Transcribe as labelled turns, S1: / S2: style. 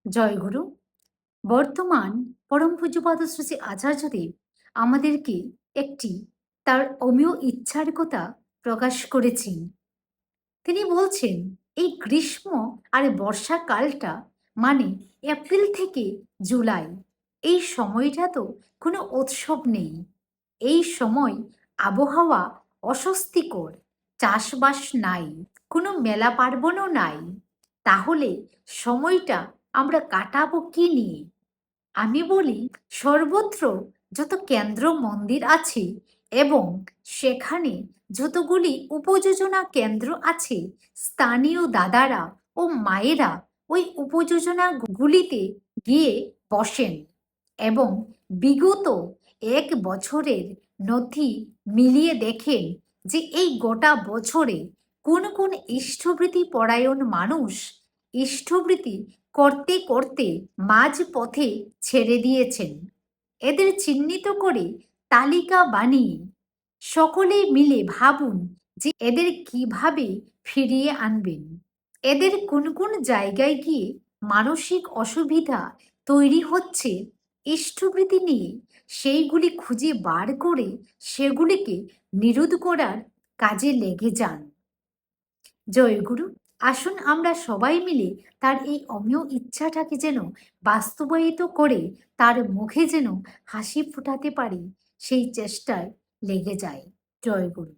S1: জয়গুরু। বর্তমান পরম পূজ্যপাদ শ্রী শ্রী আচার্যদেব আমাদেরকে একটি তার অমীয় ইচ্ছার কথা প্রকাশ করেছেন। তিনি বলছেন এই গ্রীষ্ম আর বর্ষাকালটা মানে এপ্রিল থেকে জুলাই, এই সময়টা তো কোনো উৎসব নেই। এই সময় আবহাওয়া অস্বস্তিকর, চাষবাস নাই, কোনো মেলা পার্বণও নাই। তাহলে সময়টা আমরা কাটাবো কি নিয়ে? আমি বলি, সর্বত্র যত কেন্দ্র মন্দির আছে এবং সেখানে যতগুলি উপযোজনা কেন্দ্র আছে, স্থানীয় দাদারা ও মায়েরা ওই উপযোজনাগুলিতে গিয়ে বসেন এবং বিগত 1 বছরের নথি মিলিয়ে দেখেন যে এই গোটা বছরে কোন কোন ইষ্টভৃতি পরায়ণ মানুষ ইষ্টভৃতি করতে করতে মাঝ পথে ছেড়ে দিয়েছেন। এদের চিহ্নিত করে তালিকা বানিয়ে সকলে মিলে ভাবুন যে এদের কিভাবে ফিরিয়ে আনবেন। এদের কোন কোন জায়গায় গিয়ে মানসিক অসুবিধা তৈরি হচ্ছে ইষ্টভৃতি নিয়ে, সেইগুলি খুঁজে বার করে সেগুলিকে নিরোধ করার কাজে লেগে যান। জয়গুরু। আসুন আমরা সবাই মিলে তার এই অমীয় ইচ্ছাটাকে যেন বাস্তবায়িত করে তার মুখে যেন হাসি ফোটাতে পারি, সেই চেষ্টায় লেগে যায়। জয়গুরু।